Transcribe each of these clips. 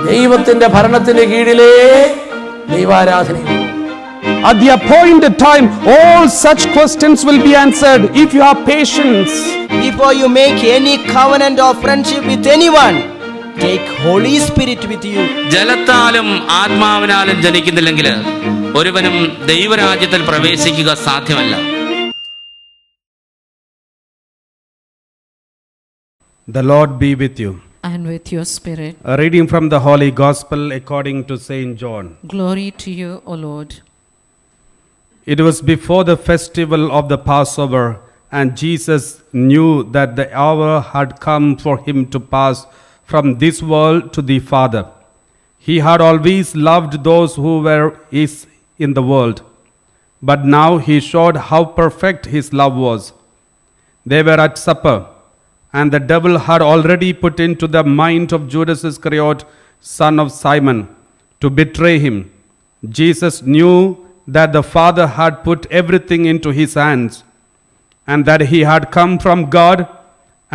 ദൈവത്തിന്റെ ഭരണത്തിന് കീഴിലേ ദൈവാരാധനയുള്ളൂ. At the appointed time, all such questions will be answered if you have patience. Before you make any covenant or friendship with anyone, take Holy Spirit with you. ജലത്താലും ആത്മാവിനാലും ജനിക്കുന്നില്ലെങ്കിൽ ഒരുവനും ദൈവരാജ്യത്തിൽ പ്രവേശിക്കുക സാധ്യമല്ല. The Lord be with you. And with your spirit. A reading from the Holy Gospel according to Saint John. Glory to you, O Lord. It was before the festival of the Passover, and Jesus knew that the hour had come for him to pass from this world to the Father. He had always loved those who were his in the world, but now he showed how perfect his love was. They were at supper, and the devil had already put into the mind of Judas Iscariot, son of Simon, to betray him. Jesus knew that the Father had put everything into his hands, and that he had come from God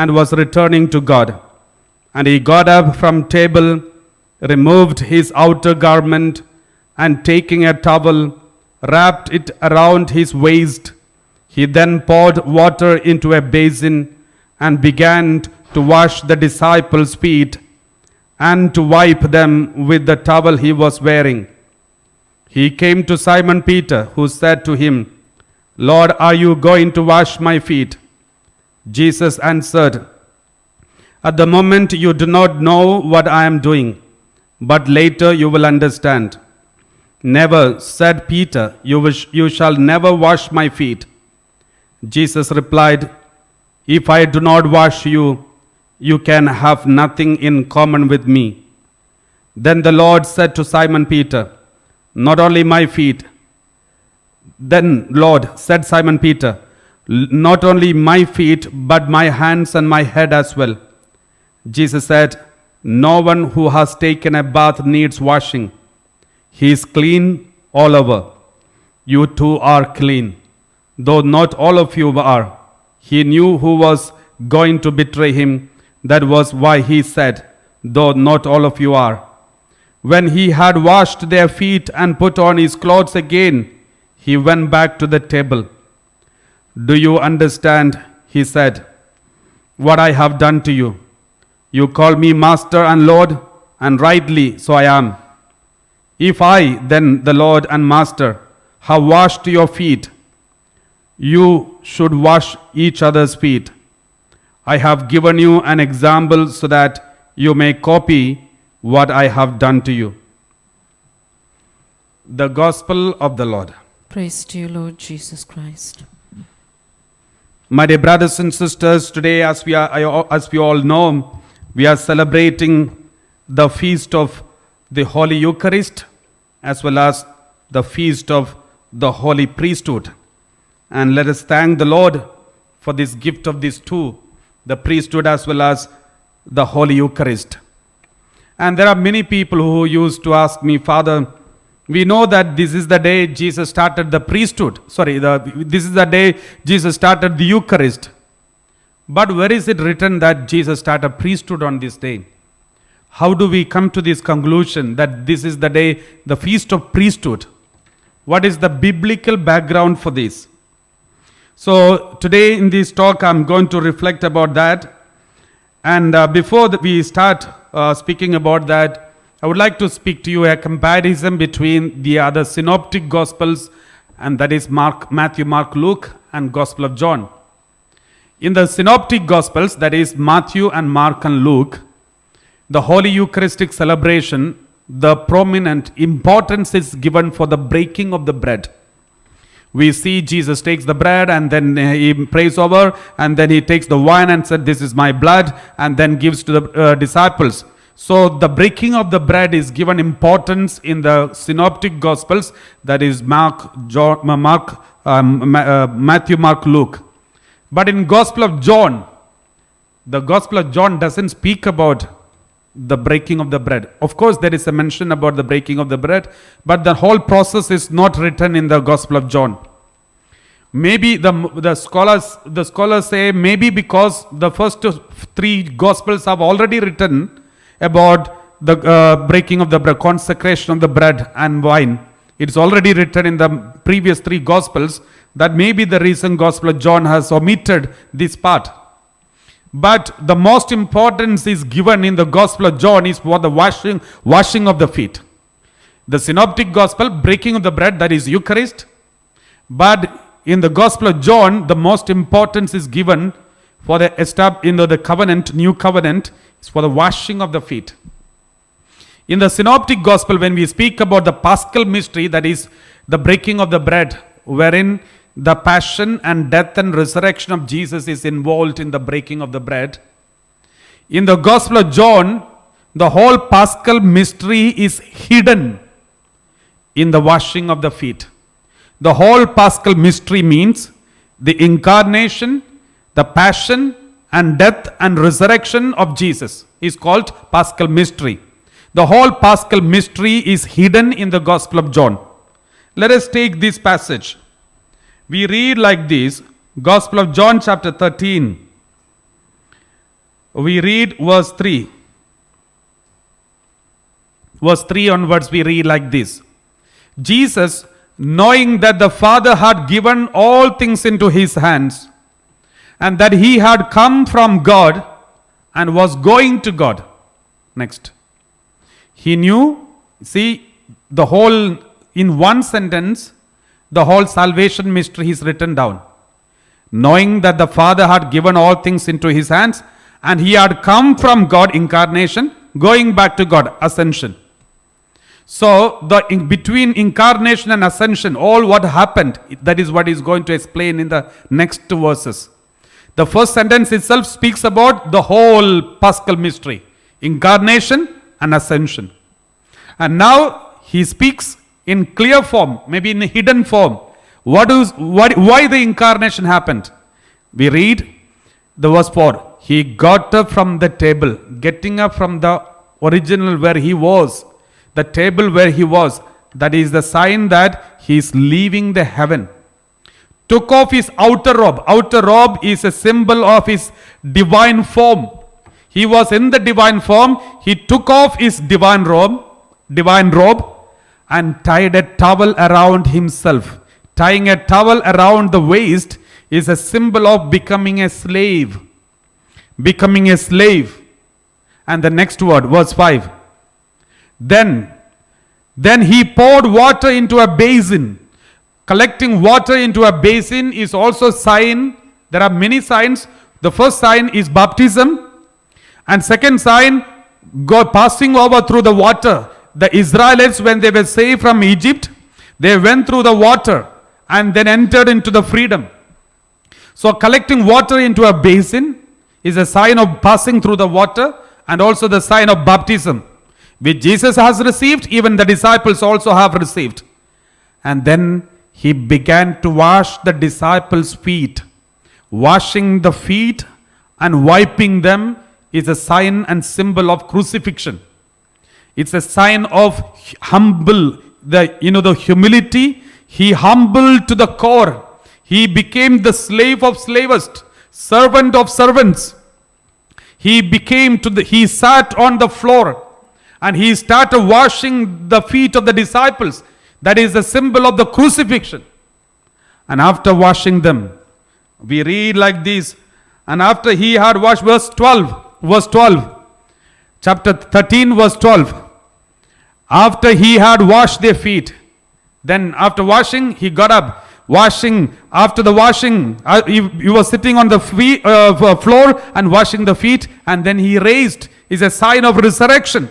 and was returning to God. And he got up from table, removed his outer garment, and taking a towel, wrapped it around his waist. He then poured water into a basin and began to wash the disciples' feet and to wipe them with the towel he was wearing. He came to Simon Peter, who said to him, "Lord, are you going to wash my feet?" Jesus answered, "At the moment you do not know what I am doing, but later you will understand." "Never," said Peter, you shall never wash my feet." Jesus replied, "If I do not wash you, you can have nothing in common with me." Then the Lord said to Simon Peter, "Not only my feet." Then Lord, said Simon Peter, "Not only my feet, but my hands and my head as well." Jesus said, "No one who has taken a bath needs washing. He is clean all over. You too are clean, though not all of you are." He knew who was going to betray him. That was why he said, "Though not all of you are." When he had washed their feet and put on his clothes again, he went back to the table. "Do you understand," he said, "what I have done to you? You call me Master and Lord, and rightly so I am. If I, then the Lord and Master, have washed your feet, you should wash each other's feet. I have given you an example so that you may copy what I have done to you." The Gospel of the Lord. Praise to you, Lord Jesus Christ. My dear brothers and sisters, today as we all know, we are celebrating the feast of the Holy Eucharist as well as the feast of the Holy Priesthood. And let us thank the Lord for this gift of these two, the priesthood as well as the Holy Eucharist. And there are many people who used to ask me, "Father, we know that this is the day Jesus started the priesthood. This is the day Jesus started the Eucharist. But where is it written that Jesus started priesthood on this day? How do we come to this conclusion that this is the day, the feast of priesthood? What is the biblical background for this?" So today in this talk I'm going to reflect about that. And before we start speaking about that, I would like to speak to you a comparison between the other synoptic gospels, and that is Matthew, Mark, Luke, and Gospel of John. In the synoptic gospels, that is Matthew and Mark and Luke, the Holy Eucharistic celebration, the prominent importance is given for the breaking of the bread. We see Jesus takes the bread and then he prays over, and then he takes the wine and said, "This is my blood," and then gives to the disciples. So the breaking of the bread is given importance in the synoptic gospels, that is Matthew, Mark, Luke. But in Gospel of John, the Gospel of John doesn't speak about the breaking of the bread. Of course, there is a mention about the breaking of the bread, but the whole process is not written in the Gospel of John. Maybe the scholars say maybe because the first three Gospels have already written about the breaking of the bread, consecration of the bread and wine. It's already written in the previous 3 Gospels. That may be the reason Gospel of John has omitted this part. But the most importance is given in the Gospel of John is for the washing of the feet. The Synoptic Gospel, breaking of the bread, that is Eucharist. But in the Gospel of John, the most importance is given for the covenant, new covenant, is for the washing of the feet. In the Synoptic Gospel, when we speak about the Paschal mystery, that is the breaking of the bread, wherein the passion and death and resurrection of Jesus is involved in the breaking of the bread. In the Gospel of John, the whole Paschal mystery is hidden in the washing of the feet. The whole Paschal mystery means the incarnation, the passion and death and resurrection of Jesus is called Paschal mystery. The whole Paschal mystery is hidden in the Gospel of John. Let us take this passage. We read like this, Gospel of John chapter 13. We read verse 3. Verse 3 onwards we read like this. Jesus, knowing that the Father had given all things into his hands, and that he had come from God and was going to God. Next. He knew, see, the whole, in one sentence, the whole salvation mystery is written down. Knowing that the Father had given all things into his hands, and he had come from God, incarnation, going back to God, ascension. So, between incarnation and ascension, all what happened, that is what is going to explain in the next verses. The first sentence itself speaks about the whole Paschal mystery, incarnation and ascension. And now he speaks in clear form, maybe in a hidden form. Why the incarnation happened? We read the verse 4. He got up from the table, getting up from the original where he was, the table where he was. That is the sign that he is leaving the heaven. Took off his outer robe. Outer robe is a symbol of his divine form. He was in the divine form. He took off his divine robe, and tied a towel around himself. Tying a towel around the waist is a symbol of becoming a slave. Becoming a slave. And the next word, verse 5. Then he poured water into a basin. Collecting water into a basin is also a sign. There are many signs. The first sign is baptism. And second sign, God passing over through the water. The Israelites, when they were saved from Egypt, they went through the water and then entered into the freedom. So collecting water into a basin is a sign of passing through the water, and also the sign of baptism, which Jesus has received, even the disciples also have received. And then he began to wash the disciples' feet. Washing the feet and wiping them is a sign and symbol of crucifixion. It's a sign of the humility. He humbled to the core. He became the slave of slavest, servant of servants. He sat on the floor and he started washing the feet of the disciples. That is the symbol of the crucifixion. And after washing them, we read like this. And after he had washed, verse 12, chapter 13, verse 12. After he had washed their feet, then after washing, he got up. After the washing, he was sitting on the floor and washing the feet, and then he raised. Is a sign of resurrection.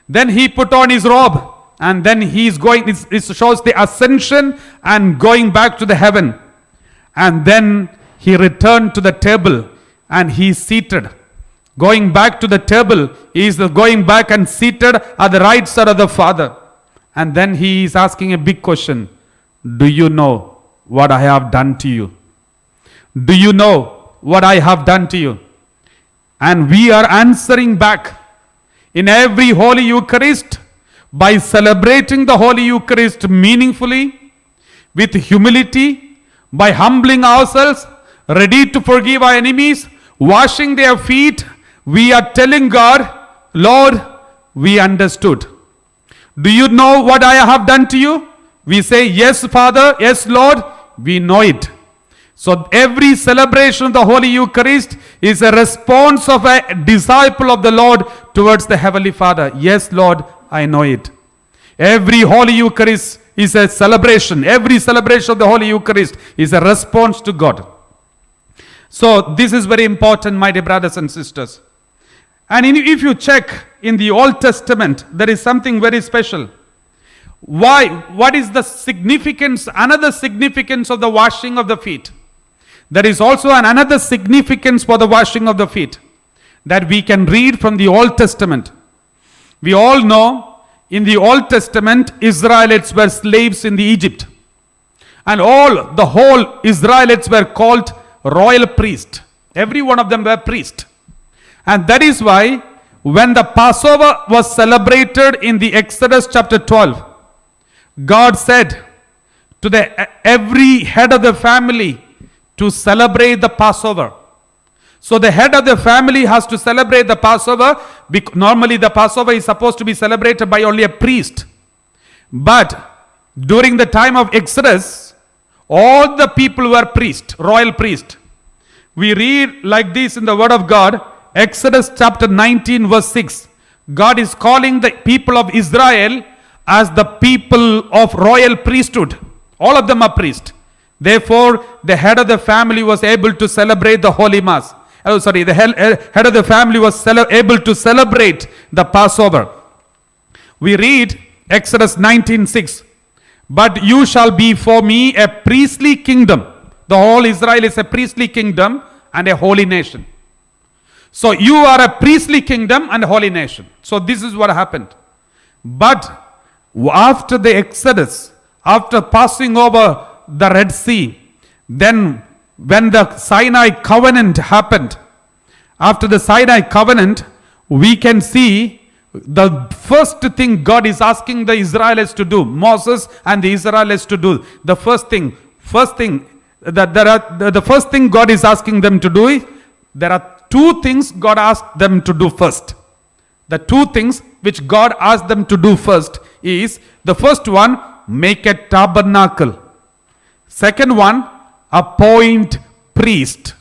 Then he put on his robe, and then he is going, it shows the ascension and going back to the heaven. And then he returned to the table and he seated. Going back to the table, he is going back and seated at the right side of the Father. And then he is asking a big question. Do you know what I have done to you? Do you know what I have done to you? And we are answering back in every Holy Eucharist by celebrating the Holy Eucharist meaningfully, with humility, by humbling ourselves, ready to forgive our enemies, washing their feet. We are telling God, Lord, we understood. Do you know what I have done to you? We say, yes, Father, yes, Lord, we know it. So every celebration of the Holy Eucharist is a response of a disciple of the Lord towards the Heavenly Father. Yes, Lord, I know it. Every Holy Eucharist is a celebration. Every celebration of the Holy Eucharist is a response to God. So this is very important, my dear brothers and sisters. And if you check in the Old Testament, there is something very special. Why? What is the significance, another significance of the washing of the feet? There is also another significance for the washing of the feet that we can read from the Old Testament. We all know in the Old Testament, Israelites were slaves in the Egypt. And the whole Israelites were called royal priest. Every one of them were priest. And that is why when the Passover was celebrated in the Exodus chapter 12, God said to every head of the family to celebrate the Passover. So the head of the family has to celebrate the Passover. Normally the Passover is supposed to be celebrated by only a priest. But during the time of Exodus, all the people were priests, royal priests. We read like this in the Word of God, Exodus chapter 19 verse 6. God is calling the people of Israel as the people of royal priesthood. All of them are priests. Therefore, the head of the family was able to celebrate the Holy Mass. The head of the family was able to celebrate the Passover. We read Exodus 19:6. But you shall be for me a priestly kingdom. The whole Israel is a priestly kingdom and a holy nation. So you are a priestly kingdom and a holy nation. So this is what happened. But after the Exodus, after passing over the Red Sea, then when the Sinai covenant happened, after the Sinai covenant, we can see the first thing God is asking the Israelites to do, Moses and the Israelites to do, the first thing God is asking them to do is, there are two things God asked them to do first. The two things which God asked them to do first is, the first one, make a tabernacle. Second one, appoint priest.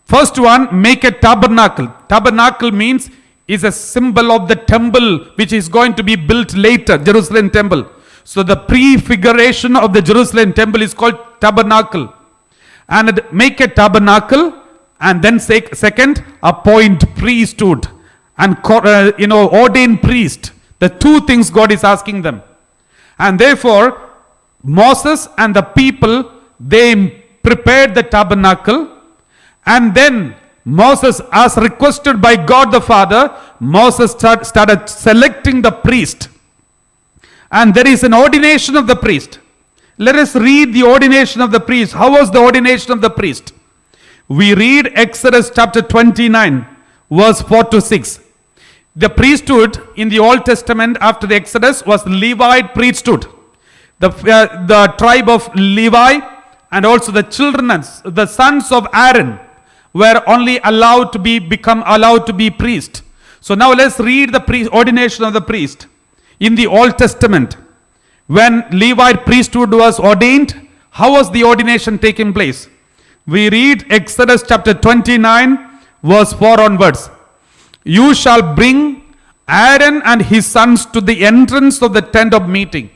First one, make a tabernacle. Tabernacle means is a symbol of the temple which is going to be built later, Jerusalem temple. So the prefiguration of the Jerusalem temple is called tabernacle. And make a tabernacle, and then second, appoint priesthood and ordain priest. The two things God is asking them. And therefore, Moses and the people, they prepared the tabernacle, and then Moses, as requested by God the Father, Moses started selecting the priest. And there is an ordination of the priest. Let us read the ordination of the priest. How was the ordination of the priest? We read Exodus chapter 29, verse 4 to 6. The priesthood in the Old Testament after the Exodus was Levite priesthood. The tribe of Levi and also the children, the sons of Aaron, were only allowed to become priest. So now let's read the ordination of the priest. In the Old Testament, when Levite priesthood was ordained, how was the ordination taking place? We read Exodus chapter 29, verse 4 onwards. You shall bring Aaron and his sons to the entrance of the tent of meeting.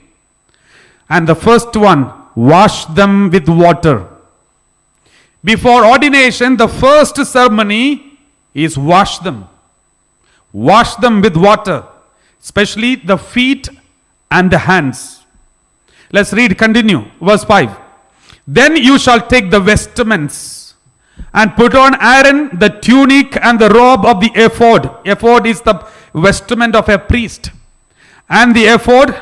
And the first one, wash them with water. Before ordination, the first ceremony is wash them. Wash them with water, especially the feet and the hands. Let's read, continue, verse 5. Then you shall take the vestments and put on Aaron the tunic and the robe of the ephod. Ephod is the vestment of a priest. And the ephod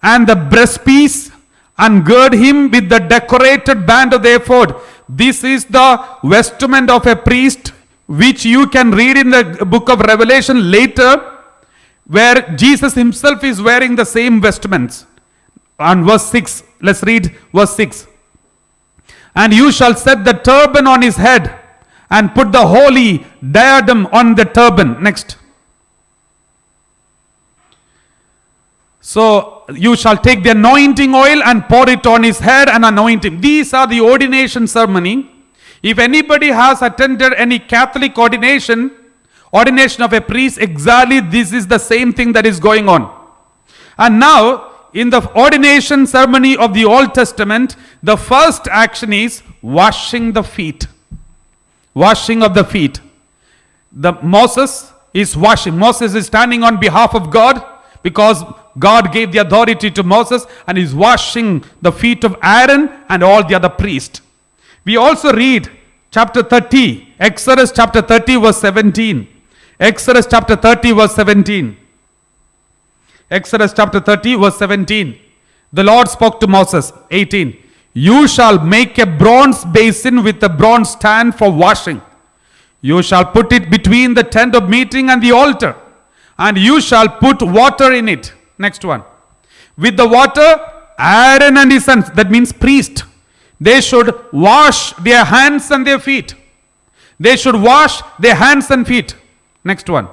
and the breastpiece, and gird him with the decorated band of the ephod. This is the vestment of a priest, which you can read in the book of Revelation later, where Jesus himself is wearing the same vestments. And verse 6, let's read verse 6. And you shall set the turban on his head and put the holy diadem on the turban. Next. So you shall take the anointing oil and pour it on his head and anoint him. These are the ordination ceremony. If anybody has attended any Catholic ordination of a priest, exactly this is the same thing that is going on. And now, in the ordination ceremony of the Old Testament, the first action is washing the feet. Washing of the feet. Moses is washing. Moses is standing on behalf of God because God gave the authority to Moses, and is washing the feet of Aaron and all the other priests. We also read chapter 30, Exodus chapter 30 verse 17. Exodus chapter 30 verse 17. Exodus chapter 30 verse 17. The Lord spoke to Moses, 18. You shall make a bronze basin with a bronze stand for washing. You shall put it between the tent of meeting and the altar, and you shall put water in it. Next one. With the water, Aaron and his sons, that means priest, they should wash their hands and their feet. They should wash their hands and feet. Next one.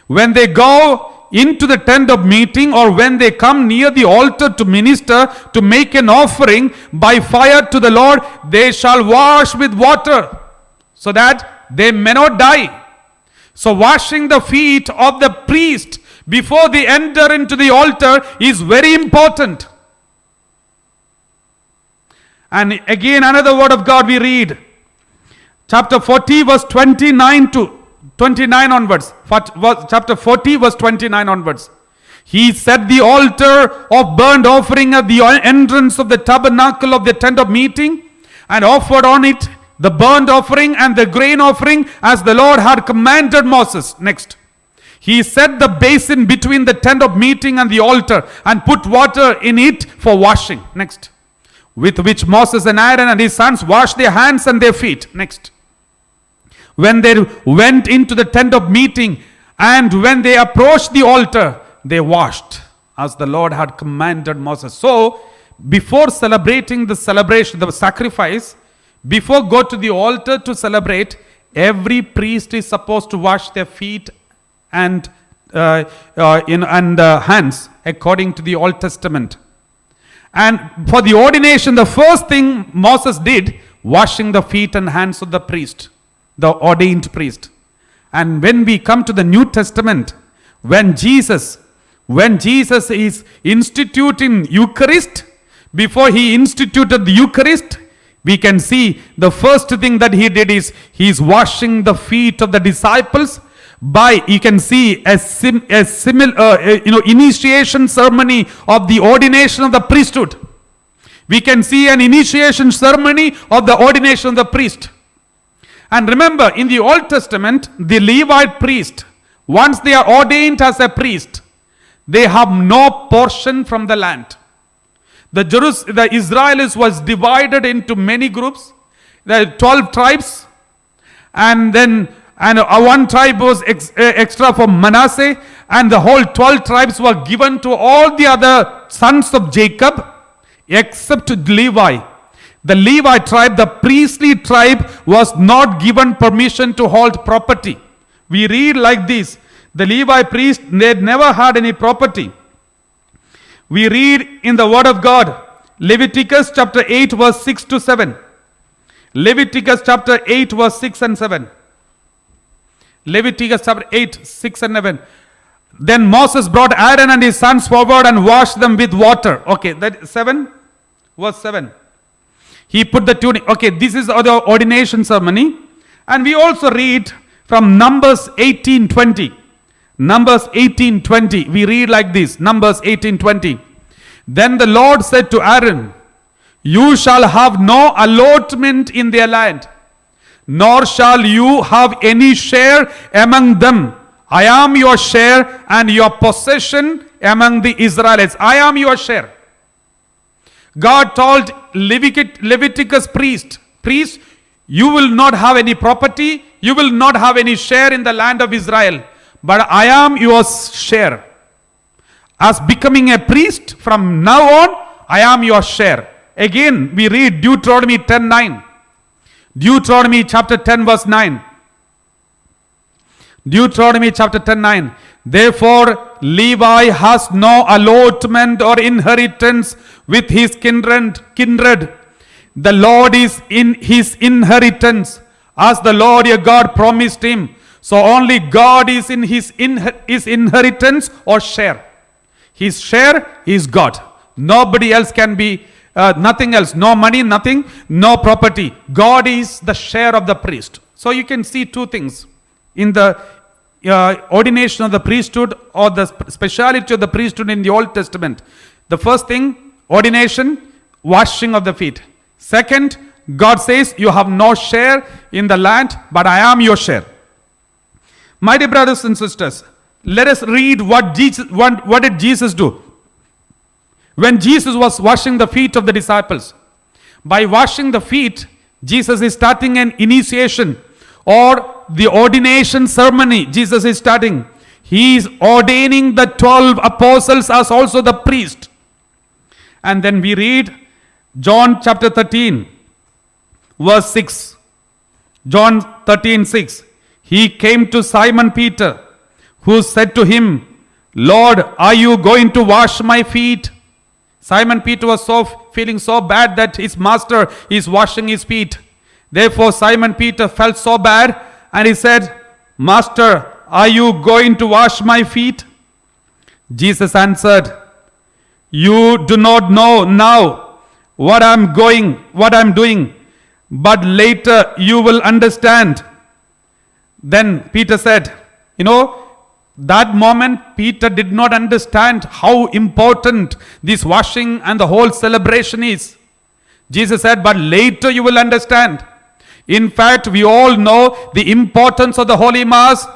When they go into the tent of meeting, or when they come near the altar to minister, to make an offering by fire to the Lord, they shall wash with water, so that they may not die. So washing the feet of the priest before they enter into the altar is very important. And again, another word of God we read. Chapter 40 verse 29 to 29 onwards. Chapter 40 verse 29 onwards. He set the altar of burnt offering at the entrance of the tabernacle of the tent of meeting, and offered on it the burnt offering and the grain offering as the Lord had commanded Moses. Next. He set the basin between the tent of meeting and the altar, and put water in it for washing. Next. With which Moses and Aaron and his sons washed their hands and their feet. Next. When they went into the tent of meeting, and when they approached the altar, they washed as the Lord had commanded Moses. So, before celebrating the sacrifice, before go to the altar to celebrate, every priest is supposed to wash their feet and hands according to the Old Testament. And for the ordination, the first thing Moses did, washing the feet and hands of the priest, the ordained priest. And when we come to the New Testament, when Jesus is instituting Eucharist, before he instituted the Eucharist, we can see the first thing that he did is he is washing the feet of the disciples. You can see a similar initiation ceremony of the ordination of the priesthood. We can see an initiation ceremony of the ordination of the priest. And remember, in the Old Testament, the Levite priest, once they are ordained as a priest, they have no portion from the land. The Israelites was divided into many groups. There are 12 tribes, and one tribe was extra for Manasseh, and the whole 12 tribes were given to all the other sons of Jacob except Levi. The Levi tribe, the priestly tribe, was not given permission to hold property. We read like this: the Levi priest, they never had any property. We read in the word of God, Leviticus chapter 8 verse 6 to 7. Leviticus chapter 8 verse 6 and 7. Leviticus chapter 8, 6 and 7. Then Moses brought Aaron and his sons forward and washed them with water. Okay, that 7, verse 7. He put the tunic. Okay, this is the ordination ceremony. And we also read from Numbers 18:20. Numbers 18:20. We read like this. Numbers 18:20. Then the Lord said to Aaron, you shall have no allotment in their land, nor shall you have any share among them. I am your share and your possession among the Israelites. I am your share. God told Leviticus priest, you will not have any property, you will not have any share in the land of Israel, but I am your share. As becoming a priest, from now on, I am your share. Again, we read Deuteronomy 10:9. Deuteronomy chapter 10 verse 9. Deuteronomy chapter 10:9. Therefore, Levi has no allotment or inheritance with his kindred. The Lord is in his inheritance, as the Lord your God promised him. So only God is in his inheritance or share. His share is God. Nobody else can be, nothing else. No money, nothing, no property. God is the share of the priest. So you can see two things in the ordination of the priesthood, or the speciality of the priesthood in the Old Testament. The first thing, ordination, washing of the feet. Second, God says, you have no share in the land, but I am your share. My dear brothers and sisters, let us read what did Jesus do when Jesus was washing the feet of the disciples. By washing the feet, Jesus is starting an initiation, or the ordination ceremony. Jesus is starting. He is ordaining the 12 apostles as also the priest. And then we read John chapter 13, verse 6. John 13:6. He came to Simon Peter, who said to him, Lord, are you going to wash my feet? Simon Peter was feeling so bad that his master is washing his feet. Therefore Simon Peter felt so bad, and he said, Master, are you going to wash my feet? Jesus answered, you do not know now what I'm doing, but later you will understand. Then Peter said, that moment Peter did not understand how important this washing and the whole celebration is. Jesus said, but later you will understand. In fact, we all know the importance of the Holy Mass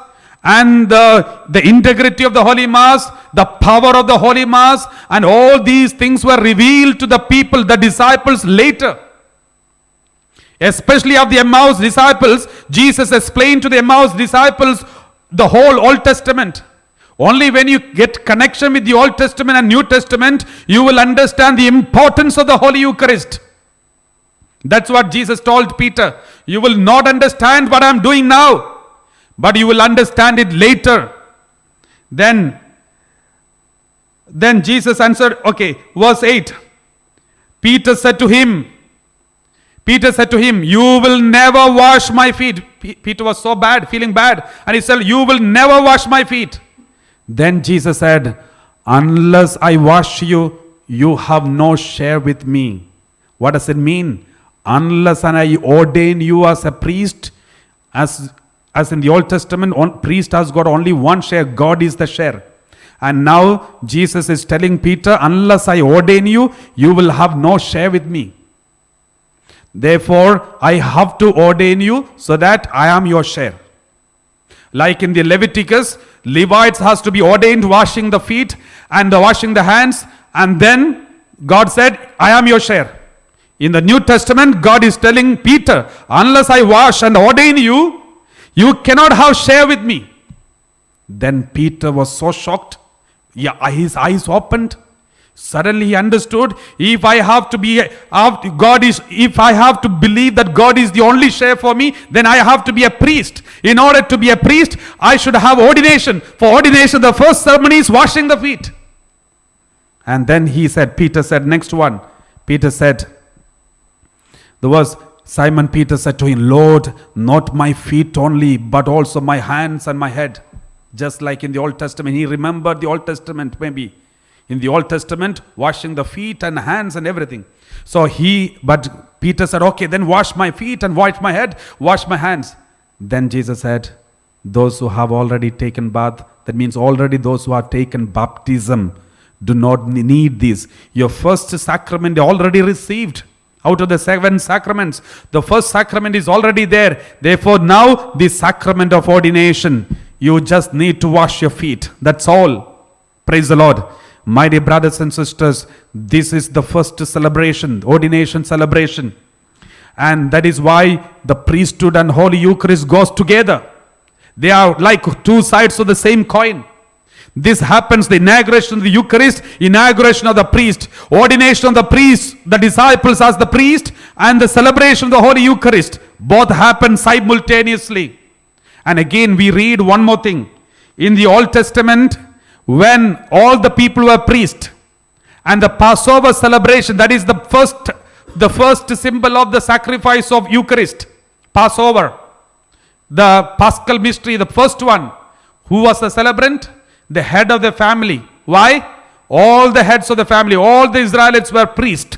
and the integrity of the Holy Mass, the power of the Holy Mass, and all these things were revealed to the people, the disciples, later. Especially of the Emmaus disciples, Jesus explained to the Emmaus disciples the whole Old Testament. Only when you get connection with the Old Testament and New Testament, you will understand the importance of the Holy Eucharist. That's what Jesus told Peter. You will not understand what I'm doing now, but you will understand it later. Then Jesus answered, verse 8. Peter said to him, you will never wash my feet. Peter was so bad, feeling bad. And he said, you will never wash my feet. Then Jesus said, unless I wash you, you have no share with me. What does it mean? Unless I ordain you as a priest, as in the Old Testament, priest has got only one share. God is the share. And now Jesus is telling Peter, unless I ordain you, you will have no share with me. Therefore, I have to ordain you so that I am your share. Like in the Leviticus, Levites has to be ordained washing the feet and washing the hands. And then God said, I am your share. In the New Testament, God is telling Peter, unless I wash and ordain you, you cannot have share with me. Then Peter was so shocked. His eyes opened. Suddenly he understood, if I have to believe that God is the only share for me, then I have to be a priest. In order to be a priest, I should have ordination. For ordination, the first ceremony is washing the feet. And then Peter said, next one. Peter said, Simon Peter said to him, Lord, not my feet only, but also my hands and my head. Just like in the Old Testament, he remembered the Old Testament maybe. In the Old Testament, washing the feet and hands and everything. But Peter said, then wash my feet and wash my head, wash my hands. Then Jesus said, those who have already taken bath, that means already those who have taken baptism, do not need this. Your first sacrament already received. Out of the 7 sacraments, the first sacrament is already there. Therefore, now the sacrament of ordination, you just need to wash your feet. That's all. Praise the Lord. My dear brothers and sisters, this is the first celebration, ordination celebration. And that is why the priesthood and Holy Eucharist goes together. They are like two sides of the same coin. This happens, the inauguration of the Eucharist, inauguration of the priest, ordination of the priest, the disciples as the priest, and the celebration of the Holy Eucharist. Both happen simultaneously. And again we read one more thing. In the Old Testament, when all the people were priests, and the Passover celebration, that is the first symbol of the sacrifice of Eucharist, Passover, the Paschal mystery, the first one. Who was the celebrant? The head of the family. Why? All the heads of the family, all the Israelites were priests.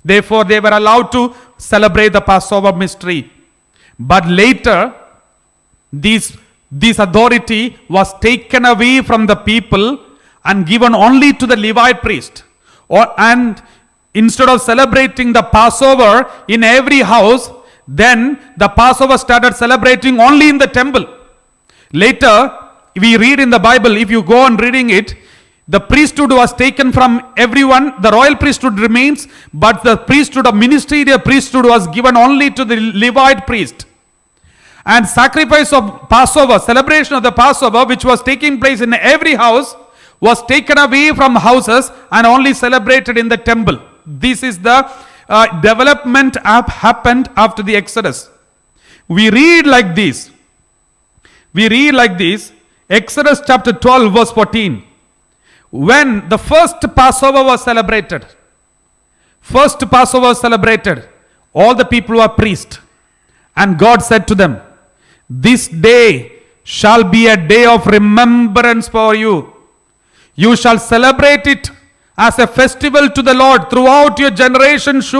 Therefore, they were allowed to celebrate the Passover mystery. But later, this authority was taken away from the people and given only to the Levite priest. And instead of celebrating the Passover in every house, then the Passover started celebrating only in the temple. Later, we read in the Bible, if you go on reading it, the priesthood was taken from everyone. The royal priesthood remains, but the priesthood of ministerial priesthood was given only to the Levite priest. And sacrifice of Passover, celebration of the Passover, which was taking place in every house, was taken away from houses and only celebrated in the temple. This is the development happened after the Exodus. We read like this. Exodus chapter 12 verse 14. When the first Passover was celebrated, all the people were priests. And God said to them, this day shall be a day of remembrance for you. You shall celebrate it as a festival to the Lord. Throughout your generations,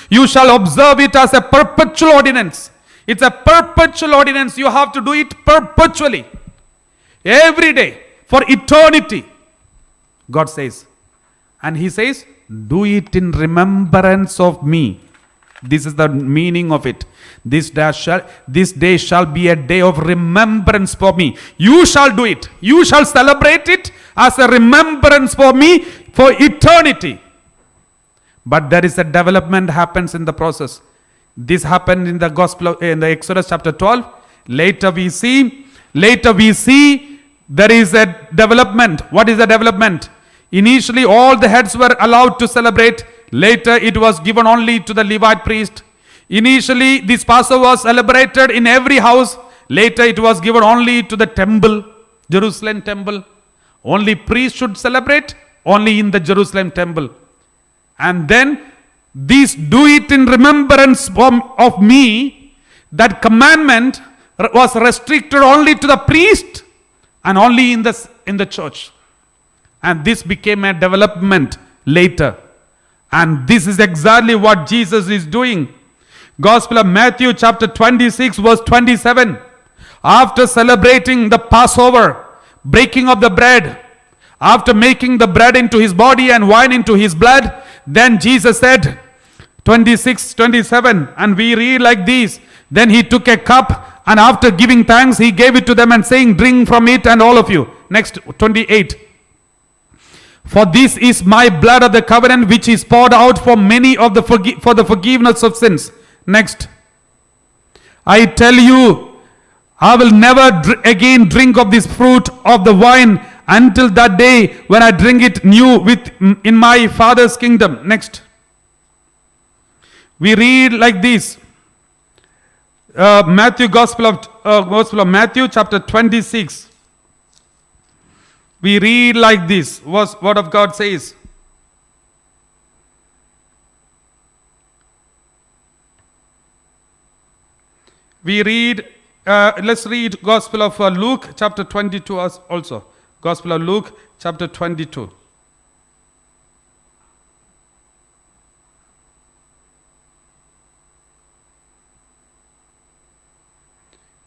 you shall observe it as a perpetual ordinance. It's a perpetual ordinance. You have to do it perpetually. Every day. For eternity. God says. And he says, do it in remembrance of me. This is the meaning of it. This day shall be a day of remembrance for me. You shall do it. You shall celebrate it as a remembrance for me for eternity. But there is a development happens in the process. This happened in the gospel in the Exodus chapter 12. Later we see there is a development. What is the development? Initially all the heads were allowed to celebrate. Later it was given only to the Levite priest. Initially this Passover was celebrated in every house. Later it was given only to the temple, Jerusalem temple. Only priests should celebrate only in the Jerusalem temple. And then this do it in remembrance of me, that commandment was restricted only to the priest and only in the church. And this became a development later. And this is exactly what Jesus is doing. Gospel of Matthew chapter 26 verse 27. After celebrating the Passover, breaking of the bread, after making the bread into his body and wine into his blood, then Jesus said, 26:27, and we read like this. Then he took a cup, and after giving thanks, he gave it to them and saying, drink from it and all of you. Next, 28. For this is my blood of the covenant, which is poured out for many of for the forgiveness of sins. Next. I tell you, I will never again drink of this fruit of the wine until that day when I drink it new in my Father's kingdom. Next. We read like this. Gospel of Matthew chapter 26. We read like this. What word of God says. We read, let's read Gospel of Luke chapter 22 also. Gospel of Luke chapter 22.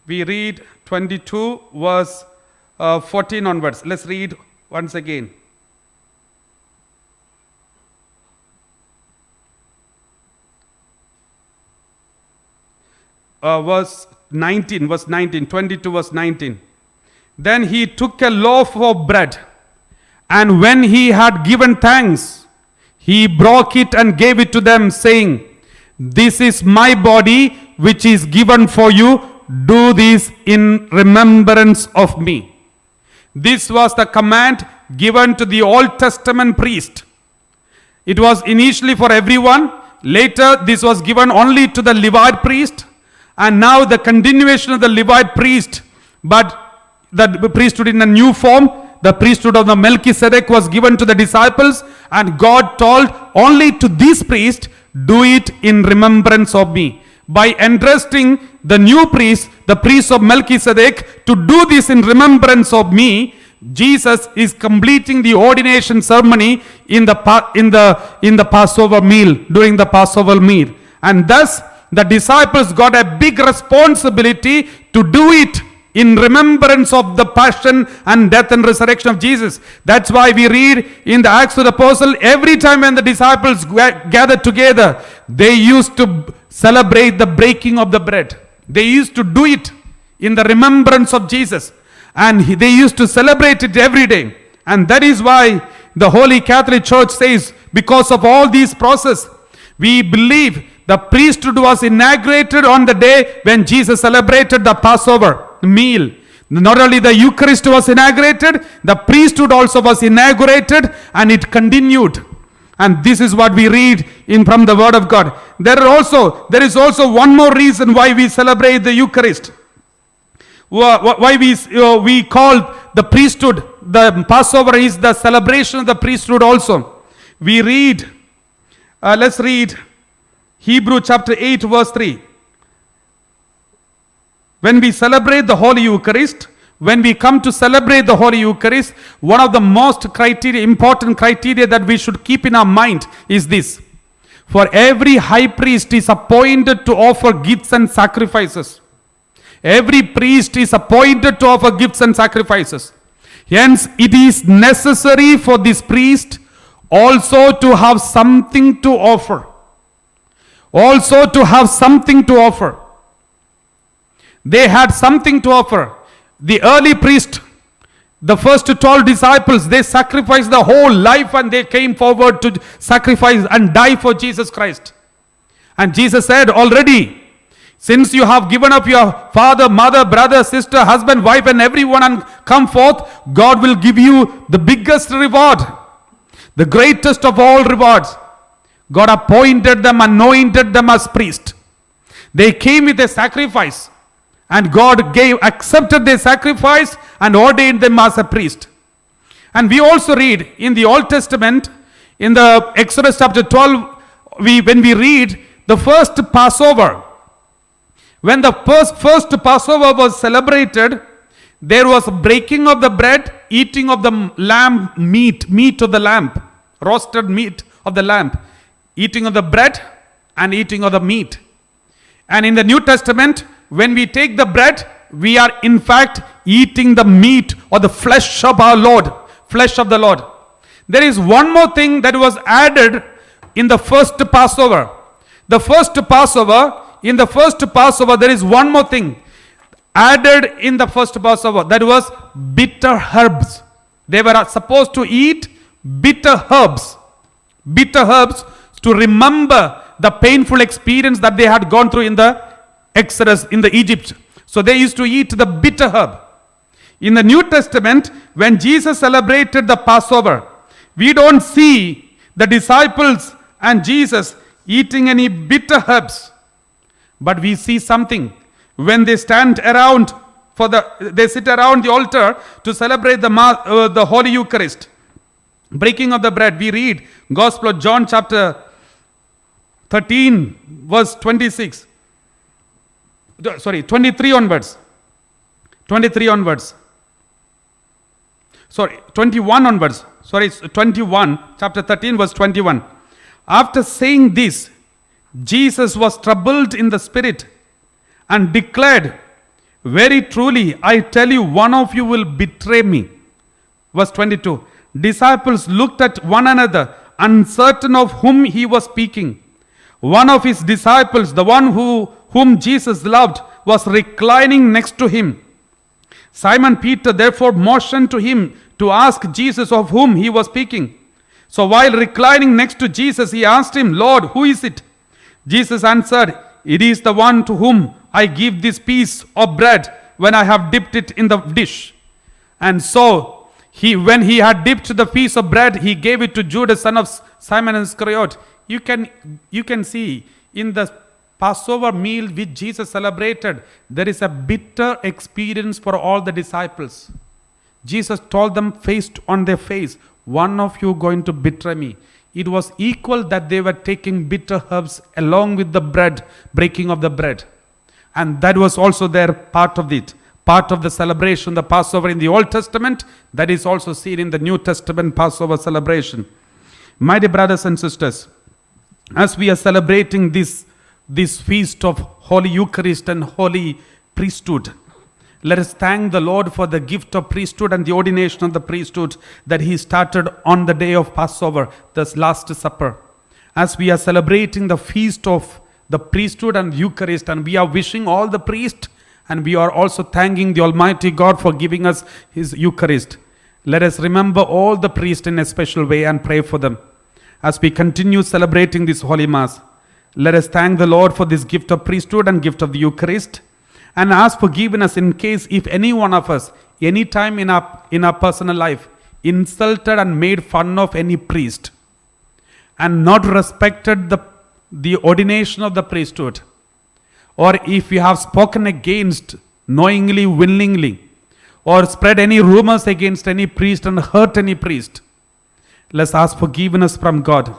We read 22 verse 14 onwards. Let's read once again. Verse 19, 22 verse 19. Then he took a loaf of bread, and when he had given thanks, he broke it and gave it to them, saying, this is my body which is given for you. Do this in remembrance of me. This was the command given to the Old Testament priest. It was initially for everyone. Later this was given only to the Levite priest. And now the continuation of the Levite priest, but the priesthood in a new form. the priesthood of the Melchizedek was given to the disciples, and God told only to this priest, do it in remembrance of me. By entrusting the new priest, the priest of Melchizedek, to do this in remembrance of me, Jesus is completing the ordination ceremony in the Passover meal, during the Passover meal. And thus, the disciples got a big responsibility to do it in remembrance of the passion and death and resurrection of Jesus. That's why we read in the Acts of the Apostle, every time when the disciples gathered together, they used to celebrate the breaking of the bread. They used to do it in the remembrance of Jesus. And they used to celebrate it every day. And that is why the Holy Catholic Church says, because of all these processes, we believe the priesthood was inaugurated on the day when Jesus celebrated the Passover meal. Not only the Eucharist was inaugurated, the priesthood also was inaugurated, and it continued. And this is what we read from the Word of God. There is also one more reason why we celebrate the Eucharist. Why we call the priesthood, the Passover is the celebration of the priesthood also. We read, let's read Hebrew chapter 8 verse 3. When we celebrate the Holy Eucharist, when we come to celebrate the Holy Eucharist, one of the most important criteria that we should keep in our mind is this. For every high priest is appointed to offer gifts and sacrifices. Every priest is appointed to offer gifts and sacrifices. Hence, it is necessary for this priest also to have something to offer. Also to have something to offer. They had something to offer. The early priest, the first 12 disciples, they sacrificed the whole life and they came forward to sacrifice and die for Jesus Christ. And Jesus said already, since you have given up your father, mother, brother, sister, husband, wife and everyone and come forth, God will give you the biggest reward, the greatest of all rewards. God appointed them, anointed them as priests. They came with a sacrifice, and God accepted their sacrifice and ordained them as a priest. And we also read in the Old Testament, in the Exodus chapter 12, when we read the first Passover, when the first Passover was celebrated, there was breaking of the bread, eating of the lamb meat of the lamb, roasted meat of the lamb, eating of the bread and eating of the meat. And in the New Testament, when we take the bread, we are in fact eating the meat or the flesh of our Lord, flesh of the Lord. There is one more thing that was added in the first Passover. In the first Passover, there is one more thing added in the first Passover. That was bitter herbs. They were supposed to eat bitter herbs. Bitter herbs to remember the painful experience that they had gone through in the Exodus, in the Egypt. So they used to eat the bitter herb. In the New Testament, when Jesus celebrated the Passover, we don't see the disciples and Jesus eating any bitter herbs. But we see something. When they stand around they sit around the altar to celebrate the Holy Eucharist, breaking of the bread. We read Gospel of John chapter 13 verse 26. 23 onwards. 21 onwards. 21, chapter 13 verse 21. After saying this, Jesus was troubled in the spirit and declared, very truly, I tell you, one of you will betray me. Verse 22. Disciples looked at one another, uncertain of whom he was speaking. One of his disciples, the one whom Jesus loved, was reclining next to him. Simon Peter therefore motioned to him to ask Jesus of whom he was speaking. So while reclining next to Jesus, he asked him, Lord, who is it? Jesus answered, it is the one to whom I give this piece of bread when I have dipped it in the dish. And so, when he had dipped the piece of bread, he gave it to Judas, son of Simon Iscariot. You can see in the Passover meal which Jesus celebrated, there is a bitter experience for all the disciples. Jesus told them face on their face, one of you going to betray me. It was equal that they were taking bitter herbs along with the bread, breaking of the bread. And that was also their part of it. Part of the celebration, the Passover in the Old Testament, that is also seen in the New Testament Passover celebration. My dear brothers and sisters, as we are celebrating this feast of Holy Eucharist and Holy Priesthood, let us thank the Lord for the gift of priesthood and the ordination of the priesthood that He started on the day of Passover, this Last Supper. As we are celebrating the feast of the priesthood and Eucharist, and we are wishing all the priests, and we are also thanking the Almighty God for giving us His Eucharist. Let us remember all the priests in a special way and pray for them. As we continue celebrating this Holy Mass, let us thank the Lord for this gift of priesthood and gift of the Eucharist, and ask forgiveness in case if any one of us, any time in our personal life, insulted and made fun of any priest, and not respected the ordination of the priesthood, or if we have spoken against knowingly, willingly, or spread any rumors against any priest and hurt any priest, let's ask forgiveness from God.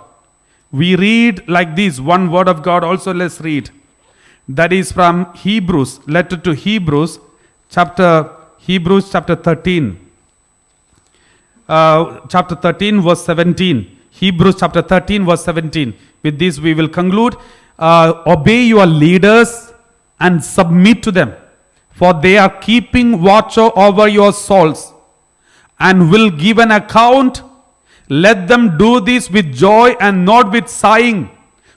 We read like this, one word of God also let's read. That is from Hebrews, letter to Hebrews chapter 13. Chapter 13 verse 17. Hebrews chapter 13 verse 17. With this we will conclude. Obey your leaders and submit to them, for they are keeping watch over your souls and will give an account. Let them do this with joy and not with sighing,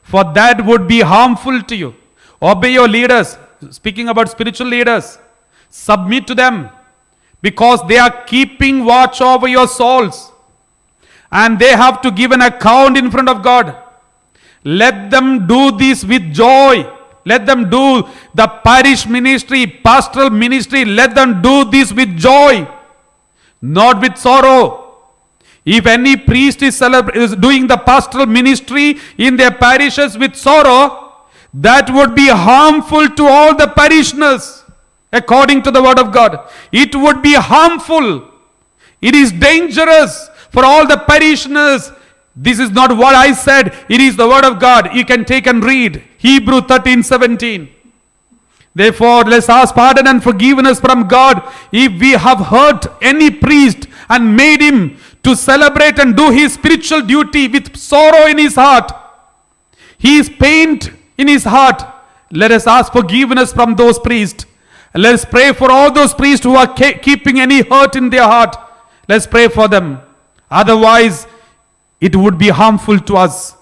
for that would be harmful to you. Obey your leaders, speaking about spiritual leaders. Submit to them, because they are keeping watch over your souls, and they have to give an account in front of God. Let them do this with joy. Let them do the parish ministry, pastoral ministry. Let them do this with joy, not with sorrow. If any priest is doing the pastoral ministry in their parishes with sorrow, that would be harmful to all the parishioners, according to the word of God. It would be harmful. It is dangerous for all the parishioners. This is not what I said. It is the word of God. You can take and read Hebrews 13:17. Therefore, let's ask pardon and forgiveness from God if we have hurt any priest and made him to celebrate and do his spiritual duty with sorrow in his heart. He is pained in his heart. Let us ask forgiveness from those priests. Let us pray for all those priests who are keeping any hurt in their heart. Let's pray for them. Otherwise, it would be harmful to us.